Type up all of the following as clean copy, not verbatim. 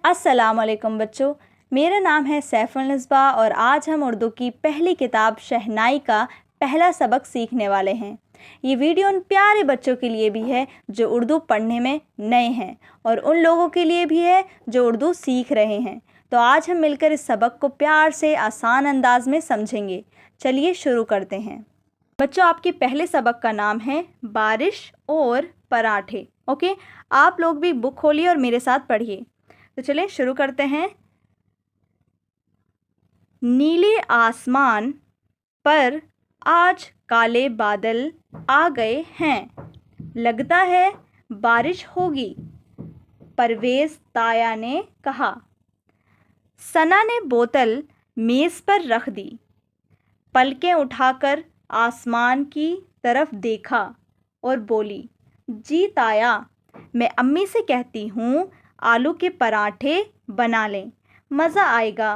अस्सलाम वालेकुम बच्चों, मेरा नाम है सैफुल निस्बा और आज हम उर्दू की पहली किताब शहनाई का पहला सबक सीखने वाले हैं। ये वीडियो उन प्यारे बच्चों के लिए भी है जो उर्दू पढ़ने में नए हैं और उन लोगों के लिए भी है जो उर्दू सीख रहे हैं। तो आज हम मिलकर इस सबक को प्यार से आसान अंदाज में समझेंगे। चलिए शुरू करते हैं। बच्चों, आपके पहले सबक का नाम है बारिश और पराठे। ओके, आप लोग भी बुक खोलिए और मेरे साथ पढ़िए। तो चलिए शुरू करते हैं। नीले आसमान पर आज काले बादल आ गए हैं, लगता है बारिश होगी, परवेज़ ताया ने कहा। सना ने बोतल मेज़ पर रख दी, पलकें उठाकर आसमान की तरफ देखा और बोली, जी ताया, मैं अम्मी से कहती हूँ आलू के पराठे बना लें, मज़ा आएगा।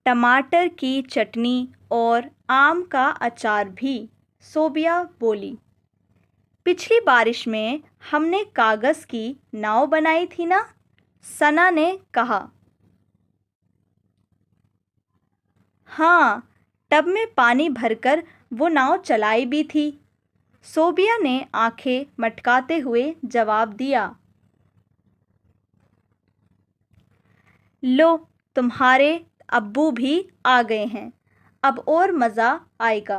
टमाटर की चटनी और आम का अचार भी, सोबिया बोली। पिछली बारिश में हमने कागज़ की नाव बनाई थी ना, सना ने कहा। हाँ, टब में पानी भरकर वो नाव चलाई भी थी, सोबिया ने आंखें मटकाते हुए जवाब दिया। लो, तुम्हारे अब्बू भी आ गए हैं, अब और मज़ा आएगा,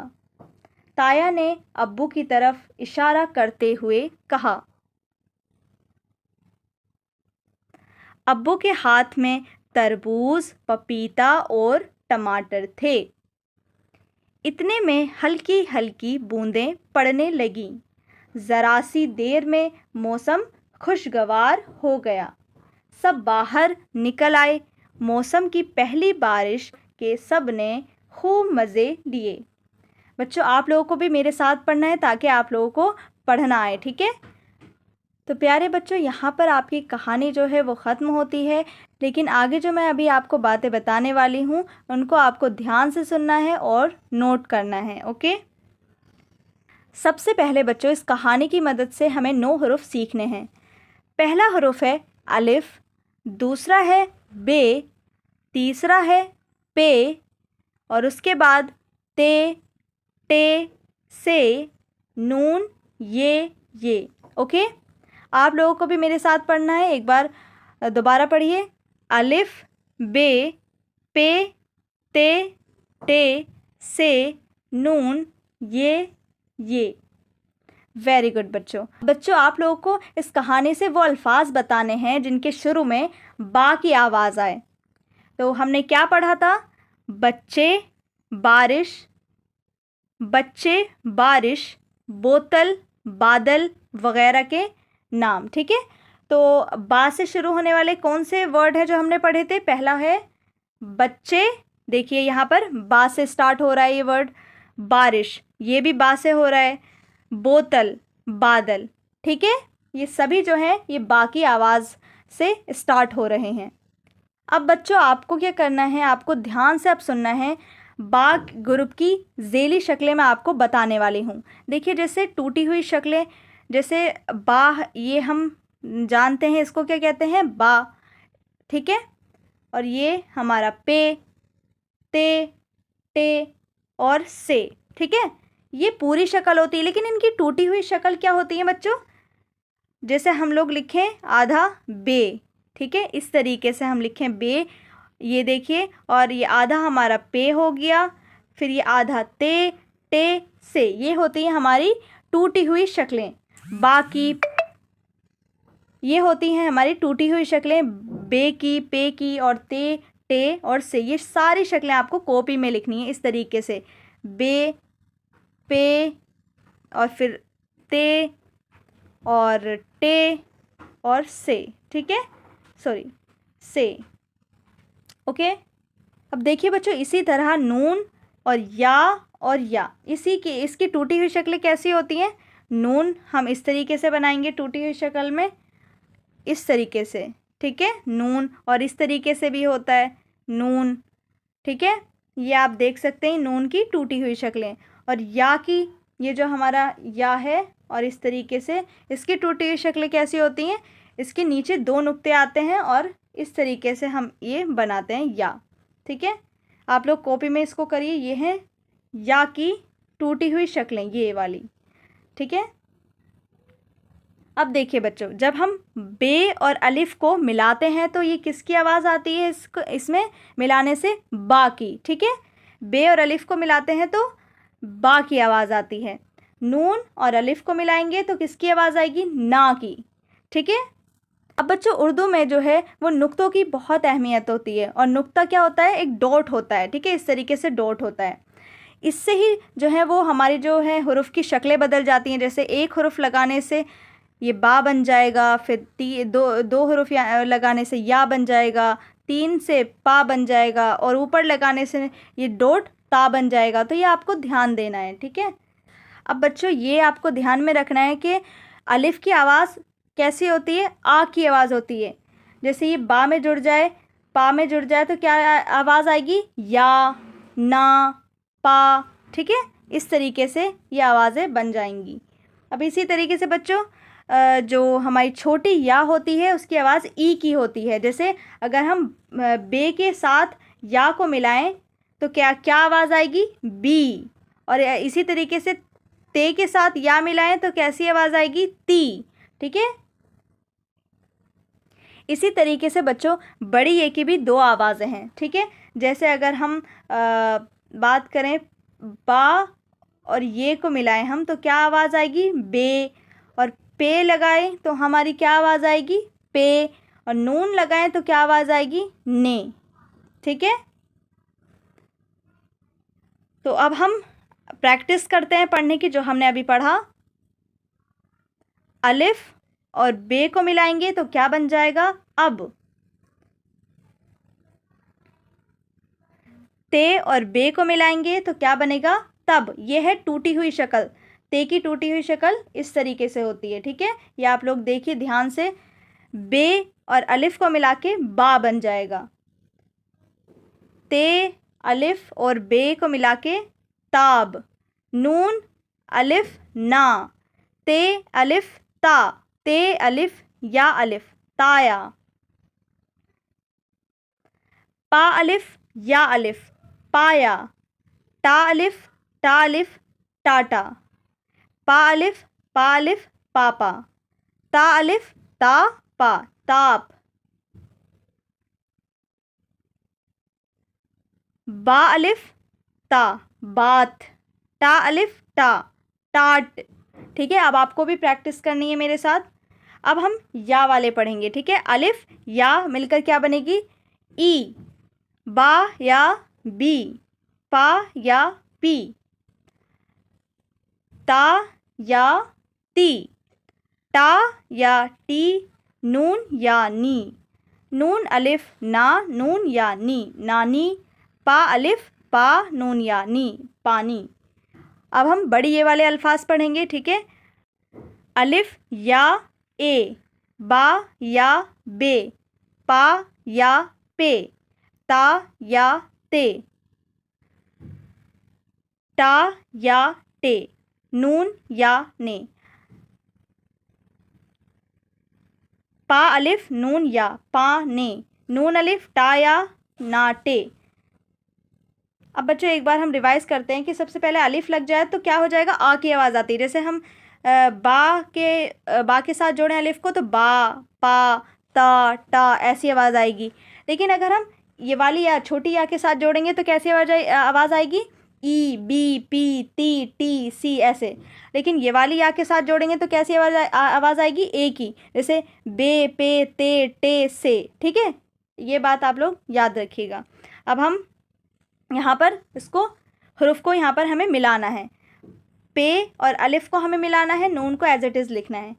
ताया ने अब्बू की तरफ इशारा करते हुए कहा। अब्बू के हाथ में तरबूज, पपीता और टमाटर थे। इतने में हल्की हल्की बूंदें पड़ने लगीं। ज़रा सी देर में मौसम खुशगवार हो गया। सब बाहर निकल आए। मौसम की पहली बारिश के सब ने खूब मज़े लिए। बच्चों, आप लोगों को भी मेरे साथ पढ़ना है ताकि आप लोगों को पढ़ना आए, ठीक है? तो प्यारे बच्चों, यहाँ पर आपकी कहानी जो है वो ख़त्म होती है, लेकिन आगे जो मैं अभी आपको बातें बताने वाली हूँ उनको आपको ध्यान से सुनना है और नोट करना है। ओके, सबसे पहले बच्चों इस कहानी की मदद से हमें 9 हरूफ सीखने हैं। पहला हरूफ है अलिफ, दूसरा है बे, तीसरा है पे और उसके बाद ते, टे, से, नून, ये। ओके, आप लोगों को भी मेरे साथ पढ़ना है। एक बार दोबारा पढ़िए। अलिफ, बे, पे, ते, टे, से, नून, ये। वेरी गुड बच्चों, आप लोगों को इस कहानी से वो अल्फाज बताने हैं जिनके शुरू में बा की आवाज़ आए। तो हमने क्या पढ़ा था? बच्चे, बारिश, बोतल, बादल वगैरह के नाम, ठीक है? तो बा से शुरू होने वाले कौन से वर्ड है जो हमने पढ़े थे? पहला है बच्चे, देखिए यहाँ पर बा से स्टार्ट हो रहा है ये वर्ड। बारिश, ये भी बा से हो रहा है। बोतल, बादल, ठीक है? ये सभी जो है ये बा की आवाज़ से स्टार्ट हो रहे हैं। अब बच्चों, आपको क्या करना है? आपको ध्यान से अब सुनना है। बा ग्रुप की ज़ेली शक्लें मैं आपको बताने वाली हूँ। देखिए, जैसे टूटी हुई शक्लें, जैसे बा, ये हम जानते हैं इसको क्या कहते हैं? बा, ठीक है? और ये हमारा पे, ते, टे और से, ठीक है? ये पूरी शक्ल होती है, लेकिन इनकी टूटी हुई शक्ल क्या होती है बच्चों? जैसे हम लोग लिखें आधा बे, ठीक है? इस तरीके से हम लिखें बे, ये देखिए, और ये आधा हमारा पे हो गया, फिर ये आधा ते, टे, से, ये होती है हमारी टूटी हुई शक्लें। बाकी ये होती हैं हमारी टूटी हुई शक्लें, बे की, पे की और ते, टे और से। ये सारी शक्लें आपको कॉपी में लिखनी है इस तरीके से, बे, पे और फिर ते और टे और से, ठीक है? सॉरी, से। ओके, अब देखिए बच्चों, इसी तरह नून और या, इसकी टूटी हुई शक्लें कैसी होती हैं? नून हम इस तरीके से बनाएंगे टूटी हुई शक्ल में, इस तरीके से, ठीक है? नून, और इस तरीके से भी होता है नून, ठीक है? ये आप देख सकते हैं नून की टूटी हुई शक्लें। और या की, ये जो हमारा या है, और इस तरीके से इसकी टूटी हुई शक्लें कैसी होती हैं? इसके नीचे 2 नुक्ते आते हैं और इस तरीके से हम ये बनाते हैं या। ठीक है, आप लोग कॉपी में इसको करिए। ये है या की टूटी हुई शक्लें, ये वाली। ठीक है, अब देखिए बच्चों, जब हम बे और अलिफ को मिलाते हैं तो ये किसकी आवाज़ आती है? इसमें मिलाने से बा की। ठीक है, बे और अलिफ को मिलाते हैं तो बा की आवाज़ आती है। नून और अलिफ को मिलाएंगे तो किसकी आवाज़ आएगी? ना की। ठीक है, अब बच्चों उर्दू में जो है वो नुक्तों की बहुत अहमियत होती है। और नुक्ता क्या होता है? एक डॉट होता है। ठीक है, इस तरीके से डॉट होता है। इससे ही जो है वो हमारी जो है हुरूफ की शक्लें बदल जाती हैं। जैसे एक हुरूफ लगाने से ये बा बन जाएगा, फिर दो हुरूफ लगाने से या बन जाएगा, 3 से पा बन जाएगा, और ऊपर लगाने से ये डॉट ता बन जाएगा। तो ये आपको ध्यान देना है। ठीक है, अब बच्चों ये आपको ध्यान में रखना है कि अलिफ की आवाज़ कैसी होती है? आ की आवाज़ होती है। जैसे ये बा में जुड़ जाए, पा में जुड़ जाए तो क्या आवाज़ आएगी? या, ना, पा। ठीक है, इस तरीके से ये आवाज़ें बन जाएंगी। अब इसी तरीके से बच्चों जो हमारी छोटी या होती है उसकी आवाज़ ई की होती है। जैसे अगर हम बे के साथ या को मिलाएं तो क्या क्या आवाज़ आएगी? बी। और इसी तरीके से ते के साथ या मिलाएं तो कैसी आवाज़ आएगी? ती। ठीक है, इसी तरीके से बच्चों बड़ी ए की भी 2 आवाज़ें हैं। ठीक है, जैसे अगर हम बात करें बा और ये को मिलाएं हम तो क्या आवाज़ आएगी? बे। और पे लगाएं तो हमारी क्या आवाज़ आएगी? पे। और नून लगाएं तो क्या आवाज़ आएगी? ने। ठीक है, तो अब हम प्रैक्टिस करते हैं पढ़ने की, जो हमने अभी पढ़ा। अलिफ और बे को मिलाएंगे तो क्या बन जाएगा? अब। ते और बे को मिलाएंगे तो क्या बनेगा? तब। यह है टूटी हुई शक्ल। ते की टूटी हुई शक्ल इस तरीके से होती है। ठीक है, ये आप लोग देखिए ध्यान से। बे और अलिफ को मिला के बा बन जाएगा। ते, अलिफ और बे को मिला के ताब। नून, अलिफ, ना। ते, अलिफ, ता। ते, अलिफ, या अलिफ, ताया। पा अलिफ, या अलिफ, पाया। टा अलिफ, टा अलिफ, टाटा। पा अलिफ, पापा। ता अलिफ, ता, पा, ताप। बा अलिफ, ता, बात। टा अलिफ, टा, टाट। ठीक है, अब आपको भी प्रैक्टिस करनी है मेरे साथ। अब हम या वाले पढ़ेंगे। ठीक है, अलिफ या मिलकर क्या बनेगी? ई। बा या बी, पा या पी, ता या ती, टा या टी, नून या नी। नून अलिफ ना, नून या नी, नानी। पा अलिफ, पा, नून या नी, पानी। अब हम बड़ी ये वाले अल्फाज पढ़ेंगे। ठीक है, अलिफ या ए, बा या बे, पा या पे, ता या ते, टा या टे, नून या ने। पा अलिफ, नून या, पा ने। नून अलिफ, टा या, ना टे। अब बच्चों एक बार हम रिवाइज करते हैं कि सबसे पहले अलिफ लग जाए तो क्या हो जाएगा? आ की आवाज़ आती है। जैसे हम बा के साथ जोड़ें अलिफ को तो बा, पा, ता, टा ऐसी आवाज़ आएगी। लेकिन अगर हम ये वाली या छोटी या के साथ जोड़ेंगे तो कैसी आवाज़ आएगी? ई, बी, पी, ती, टी, सी ऐसे। लेकिन ये वाली या के साथ जोड़ेंगे तो कैसी आवाज़ आएगी? ए की। जैसे बे, पे, ते, टे, से। ठीक है, ये बात आप लोग याद रखिएगा। अब हम यहाँ पर इसको हरूफ को यहाँ पर हमें मिलाना है। पे और अलिफ को हमें मिलाना है, नून को एज इट इज़ लिखना है।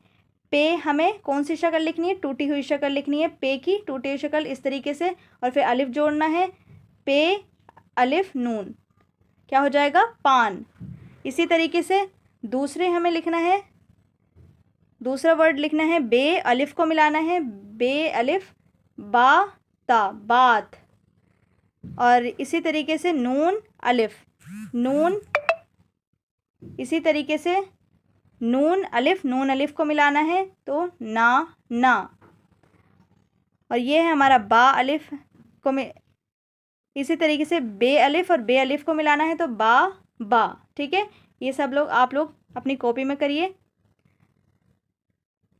पे हमें कौन सी शक्ल लिखनी है? टूटी हुई शक्ल लिखनी है। पे की टूटी हुई शक्ल इस तरीके से, और फिर अलिफ जोड़ना है। पे, अलिफ, नून, क्या हो जाएगा? पान। इसी तरीके से दूसरे हमें लिखना है, दूसरा वर्ड लिखना है बे, अलिफ को मिलाना है। बे, अलिफ, बा, ता, बात। और इसी तरीके से नून, अलिफ, नून। इसी तरीके से नून, अलिफ, नून, अलिफ को मिलाना है तो ना, ना। और ये है हमारा बा अलिफ को में इसी तरीके से बे अलिफ और बे अलिफ को मिलाना है तो बा। ठीक है, ये सब लोग आप लोग अपनी कॉपी में करिए।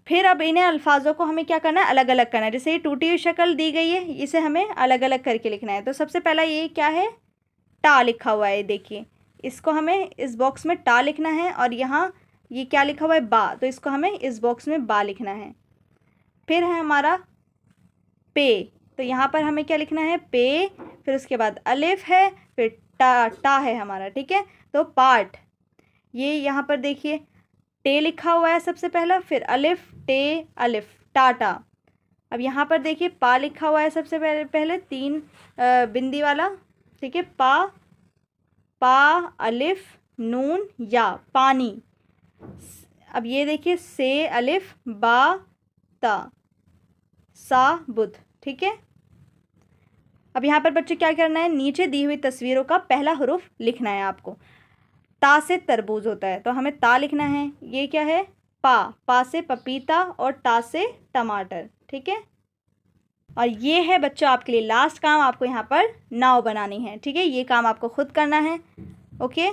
फिर अब इन्हें अल्फाजों को हमें क्या करना है, अलग अलग करना है। जैसे ये टूटी हुई शक्ल दी गई है, इसे हमें अलग अलग करके लिखना है। तो सबसे पहला ये क्या है, टा लिखा हुआ है, देखिए इसको हमें इस बॉक्स में टा लिखना है, और यहाँ ये क्या लिखा हुआ है, बा, तो इसको हमें इस बॉक्स में बा लिखना है। फिर है हमारा पे, तो यहाँ पर हमें क्या लिखना है, पे, फिर उसके बाद अलिफ है, फिर टा है हमारा। ठीक है, तो पार्ट, ये यहाँ पर देखिए टे लिखा हुआ है सबसे पहला, फिर अलिफ टे अलिफ टाटा। अब यहाँ पर देखिए पा लिखा हुआ है सबसे पहले 3 बिंदी वाला। ठीक है, पा अलिफ नून या, पानी। अब ये देखिए से अलिफ बा ता, साबुत। ठीक है, अब यहाँ पर बच्चे क्या करना है, नीचे दी हुई तस्वीरों का पहला हरूफ लिखना है आपको। ता से तरबूज होता है तो हमें ता लिखना है। ये क्या है, पा से पपीता, और टा से टमाटर। ठीक है, और ये है बच्चों आपके लिए लास्ट काम, आपको यहाँ पर नाव बनानी है। ठीक है, ये काम आपको खुद करना है। ओके।